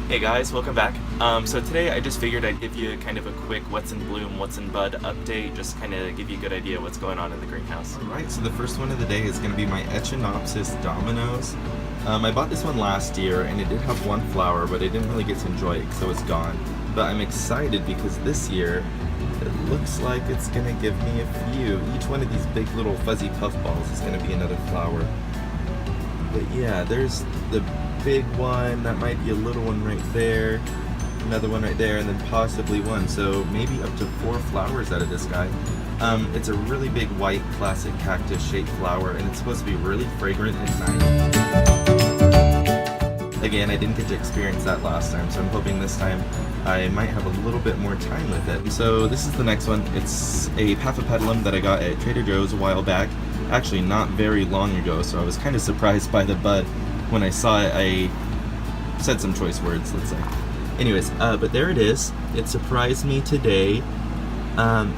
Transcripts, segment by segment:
Hey guys, welcome back. So today I just figured I'd give you kind of a quick what's in bloom, what's in bud update, just kind of give you a good idea what's going on in the greenhouse. Alright, so the first one of the day is going to be my Echinopsis Dominos. I bought this one last year and it did have one flower, but I didn't really get to enjoy it because it was gone. But I'm excited because this year it looks like it's going to give me a few. Each one of these big little fuzzy puff balls is going to be another flower. But yeah, there's the big one, that might be a little one right there, another one right there, and then possibly one, so maybe up to 4 flowers out of this guy. It's a really big white classic cactus shaped flower, and it's supposed to be really fragrant and nice. Again, I didn't get to experience that last time, so I'm hoping this time I might have a little bit more time with it. So this is the next one. It's a Paphipetalum that I got at Trader Joe's a while back, actually not very long ago, so I was kind of surprised by the bud. When I saw it, I said some choice words, let's say. Anyways, but there it is. It surprised me today.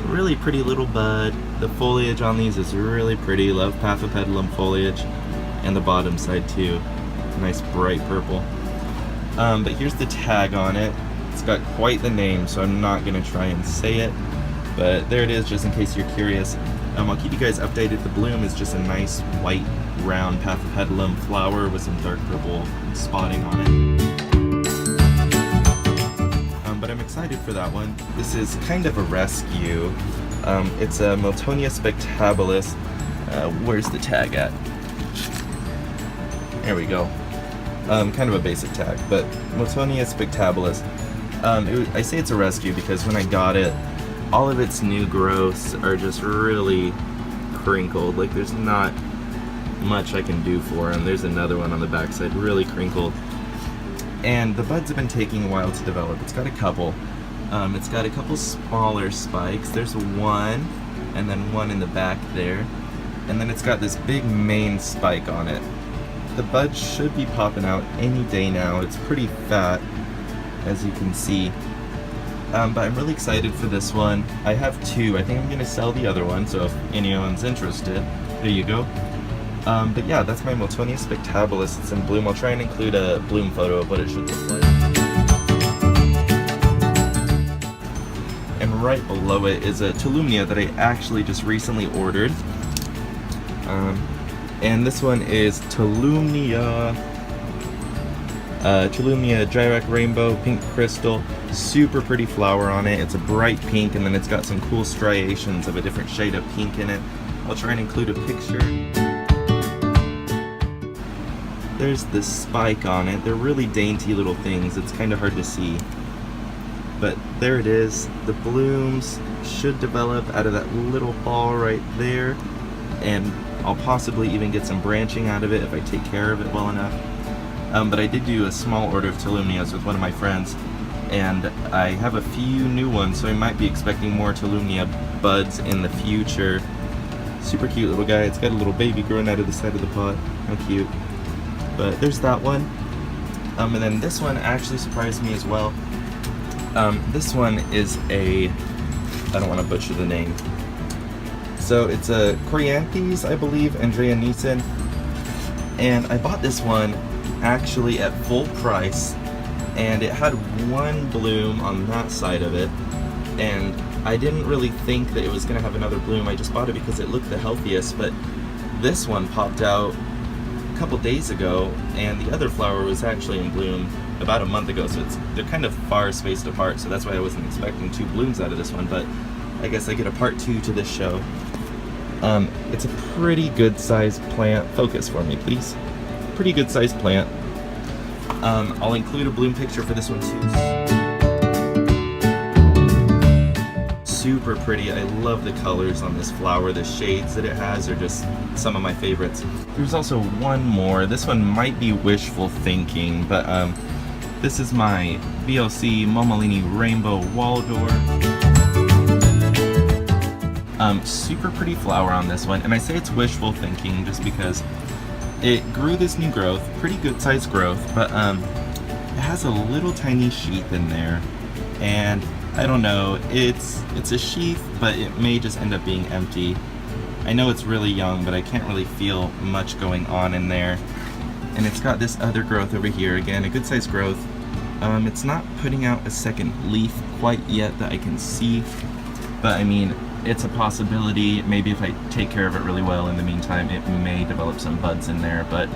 Really pretty little bud. The foliage on these is really pretty. Love Paphipetalum foliage. And the bottom side too. Nice bright purple. But here's the tag on it. It's got quite the name, so I'm not going to try and say it. But there it is, just in case you're curious. I'll keep you guys updated. The bloom is just a nice white round Paphipetalum flower with some dark purple spotting on it. But I'm excited for that one. This is kind of a rescue. It's a Miltonia spectabilis. Where's the tag at? There we go. Kind of a basic tag, but Miltonia spectabilis. I say it's a rescue because when I got it, all of its new growths are just really crinkled. Like there's not much I can do for them. There's another one on the backside, really crinkled. And the buds have been taking a while to develop. It's got a couple. It's got a couple smaller spikes. There's one, and then one in the back there. And then it's got this big main spike on it. The buds should be popping out any day now. It's pretty fat, as you can see. But I'm really excited for this one. I have 2. I think I'm going to sell the other one, so if anyone's interested, there you go. But yeah, that's my Miltonia spectabilis. It's in bloom. I'll try and include a bloom photo of what it should look like. And right below it is a Tolumnia that I actually just recently ordered. And this one is Tolumnia Gyrac Rainbow Pink Crystal. Super pretty flower on it. It's a bright pink, and then it's got some cool striations of a different shade of pink in it. I'll try and include a picture. There's this spike on it. They're really dainty little things. It's kind of hard to see. But there it is. The blooms should develop out of that little ball right there. And I'll possibly even get some branching out of it if I take care of it well enough. But I did do a small order of Tolumnias with one of my friends. And I have a few new ones, so I might be expecting more Tolumnia buds in the future. Super cute little guy. It's got a little baby growing out of the side of the pot. How cute. But there's that one. And then this one actually surprised me as well. This one is I don't want to butcher the name. So it's a Coryanthes, I believe, Andrea Neeson. And I bought this one actually at full price. And it had one bloom on that side of it, and I didn't really think that it was going to have another bloom. I just bought it because it looked the healthiest, but this one popped out a couple days ago, and the other flower was actually in bloom about a month ago, so they're kind of far spaced apart, so that's why I wasn't expecting 2 blooms out of this one, but I guess I get a part 2 to this show. It's a pretty good sized plant. Focus for me, please. Pretty good sized plant. I'll include a bloom picture for this one too. Super pretty. I love the colors on this flower. The shades that it has are just some of my favorites. There's also one more. This one might be wishful thinking, but this is my VLC Momolini Rainbow Waldor. Super pretty flower on this one, and I say it's wishful thinking just because it grew this new growth, pretty good sized growth, but it has a little tiny sheath in there, and I don't know, it's a sheath, but it may just end up being empty. I know it's really young, but I can't really feel much going on in there. And it's got this other growth over here, again, a good sized growth, It's not putting out a second leaf quite yet that I can see, but I mean, it's a possibility. Maybe if I take care of it really well in the meantime, it may develop some buds in there, but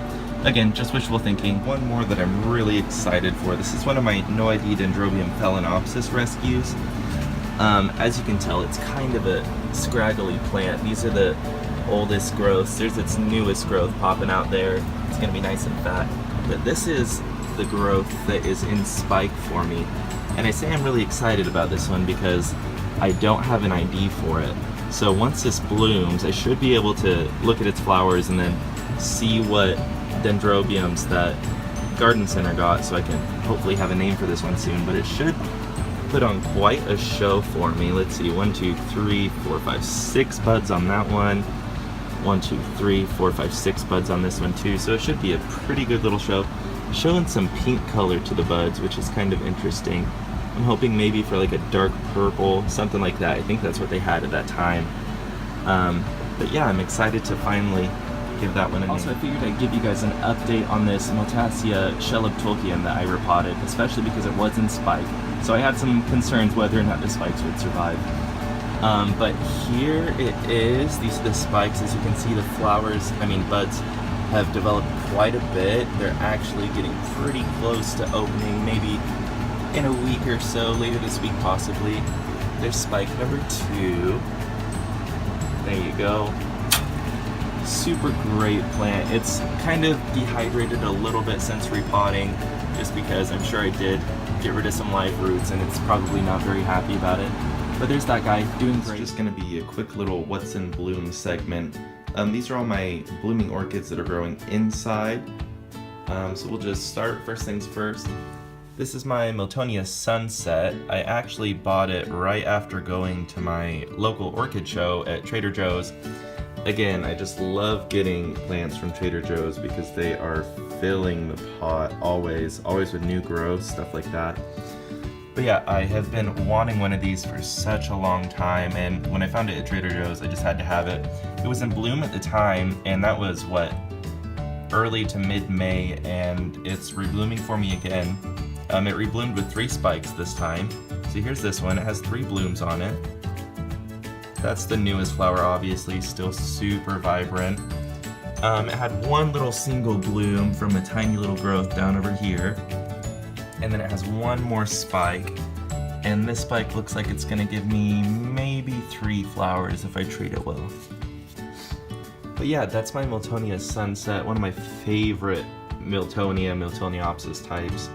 again, just wishful thinking. One more that I'm really excited for. This is one of my No ID Dendrobium phalaenopsis rescues. As you can tell, it's kind of a scraggly plant. These are the oldest growths. There's its newest growth popping out there. It's gonna be nice and fat. But this is the growth that is in spike for me. And I say I'm really excited about this one because I don't have an ID for it. So once this blooms, I should be able to look at its flowers and then see what dendrobiums that garden center got, so I can hopefully have a name for this one soon. But it should put on quite a show for me. Let's see, 1, 2, 3, 4, 5, 6 buds on that one. 1, 2, 3, 4, 5, 6 buds on this one too. So it should be a pretty good little show. Showing some pink color to the buds, which is kind of interesting. I'm hoping maybe for like a dark purple, something like that. I think that's what they had at that time. But yeah, I'm excited to finally give that one a name. Also, I figured I'd give you guys an update on this Miltassia shelobtulkian that I repotted, especially because it was in spike. So I had some concerns whether or not the spikes would survive. But here it is. These are the spikes. As you can see, the flowers, buds have developed quite a bit. They're actually getting pretty close to opening, maybe in a week or so, later this week possibly. There's spike number 2. There you go. Super great plant. It's kind of dehydrated a little bit since repotting, just because I'm sure I did get rid of some live roots and it's probably not very happy about it. But there's that guy doing great. It's just going to be a quick little what's in bloom segment. These are all my blooming orchids that are growing inside. So we'll just start first things first. This is my Miltonia Sunset. I actually bought it right after going to my local orchid show at Trader Joe's. Again, I just love getting plants from Trader Joe's because they are filling the pot always with new growth, stuff like that. But yeah, I have been wanting one of these for such a long time, and when I found it at Trader Joe's, I just had to have it. It was in bloom at the time, and that was early to mid-May, and it's reblooming for me again. It rebloomed with 3 spikes this time. So here's this one. It has 3 blooms on it. That's the newest flower, obviously, still super vibrant. It had one little single bloom from a tiny little growth down over here. And then it has one more spike. And this spike looks like it's gonna give me maybe 3 flowers if I treat it well. But yeah, that's my Miltonia Sunset, one of my favorite Miltoniopsis types.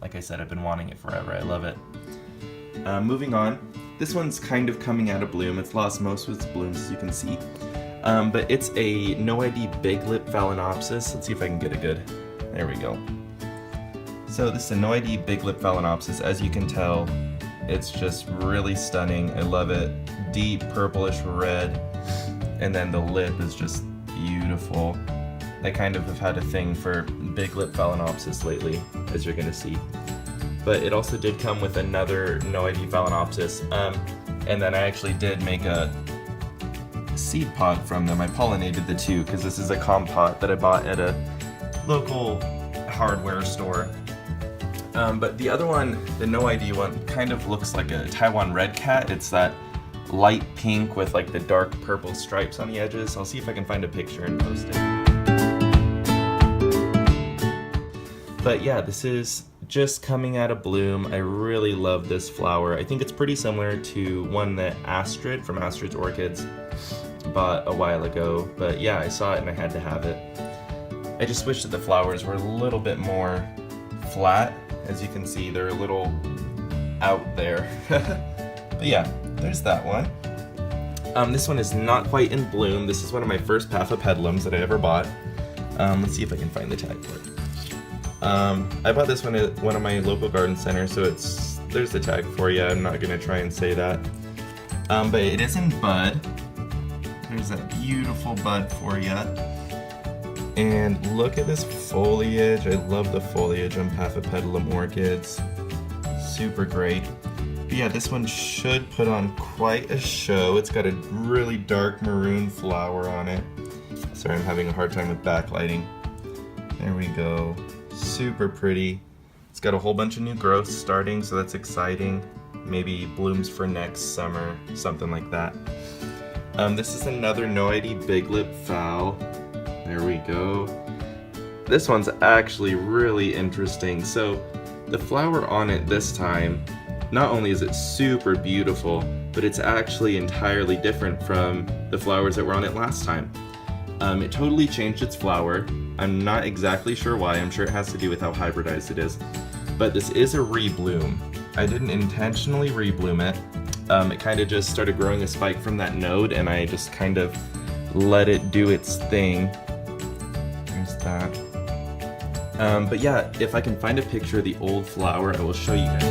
Like I said, I've been wanting it forever. I love it. Moving on. This one's kind of coming out of bloom. It's lost most of its blooms, as you can see. But it's a No ID Big Lip Phalaenopsis. Let's see if I can get it good. There we go. So this is a No ID Big Lip Phalaenopsis. As you can tell, it's just really stunning. I love it. Deep purplish red. And then the lip is just beautiful. I kind of have had a thing for Big Lip Phalaenopsis lately, as you're gonna see. But it also did come with another No ID Phalaenopsis. And then I actually did make a seed pod from them. I pollinated the 2 because this is a compote that I bought at a local hardware store. But the other one, the No ID one, kind of looks like a Taiwan red cat. It's that light pink with like the dark purple stripes on the edges. I'll see if I can find a picture and post it. But yeah, this is just coming out of bloom. I really love this flower. I think it's pretty similar to one that Astrid from Astrid's Orchids bought a while ago. But yeah, I saw it and I had to have it. I just wish that the flowers were a little bit more flat. As you can see, they're a little out there. But yeah, there's that one. This one is not quite in bloom. This is one of my first Paphiopedilums that I ever bought. Let's see if I can find the tag for it. I bought this one at one of my local garden centers, so there's the tag for you. I'm not gonna try and say that. But it is in bud. There's that beautiful bud for you. And look at this foliage. I love the foliage on Paphiopedilum orchids. Super great. But yeah, this one should put on quite a show. It's got a really dark maroon flower on it. Sorry, I'm having a hard time with backlighting. There we go. Super pretty. It's got a whole bunch of new growth starting, so that's exciting. Maybe blooms for next summer, something like that. This is another Noety Big Lip Foul. There we go. This one's actually really interesting. So the flower on it this time, not only is it super beautiful, but it's actually entirely different from the flowers that were on it last time. It totally changed its flower. I'm not exactly sure why. I'm sure it has to do with how hybridized it is. But this is a rebloom. I didn't intentionally rebloom it. It kind of just started growing a spike from that node, and I just kind of let it do its thing. There's that. But yeah, if I can find a picture of the old flower, I will show you guys.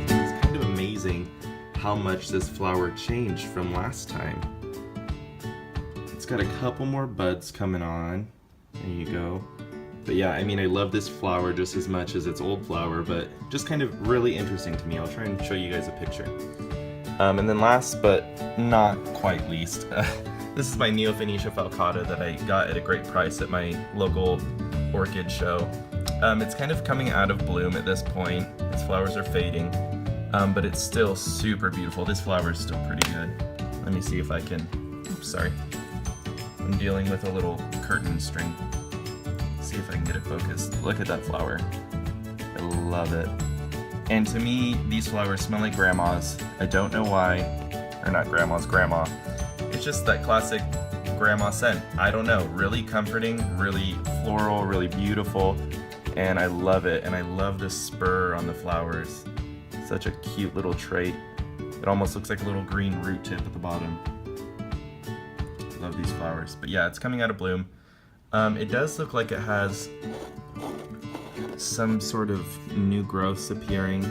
It's kind of amazing how much this flower changed from last time. It's got a couple more buds coming on. There you go. But yeah, I mean, I love this flower just as much as its old flower, but just kind of really interesting to me. I'll try and show you guys a picture. And then last but not quite least, this is my Neophanetia falcata that I got at a great price at my local orchid show. It's kind of coming out of bloom at this point. Its flowers are fading, but it's still super beautiful. This flower is still pretty good. Let me see if I can, oops, sorry. I'm dealing with a little curtain string. See if I can get it focused. Look at that flower. I love it. And to me, these flowers smell like grandma's. I don't know why. Or not grandma's, grandma. It's just that classic grandma scent. I don't know. Really comforting, really floral, really beautiful. And I love it. And I love the spur on the flowers. Such a cute little trait. It almost looks like a little green root tip at the bottom. Love these flowers. But yeah, it's coming out of bloom. It does look like it has some sort of new growths appearing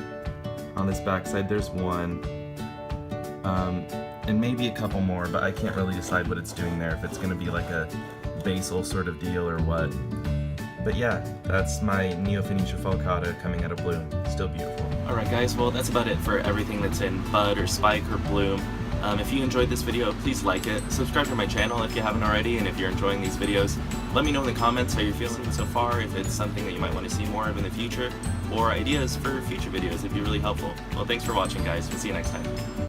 on this backside. There's one, and maybe a couple more, but I can't really decide what it's doing there, if it's going to be like a basal sort of deal or what. But yeah, that's my Neophanetia falcata coming out of bloom. Still beautiful. Alright guys, well that's about it for everything that's in bud or spike or bloom. If you enjoyed this video, please like it, subscribe to my channel if you haven't already, and if you're enjoying these videos, let me know in the comments how you're feeling so far, if it's something that you might want to see more of in the future, or ideas for future videos. It'd be really helpful. Well, thanks for watching guys, we'll see you next time.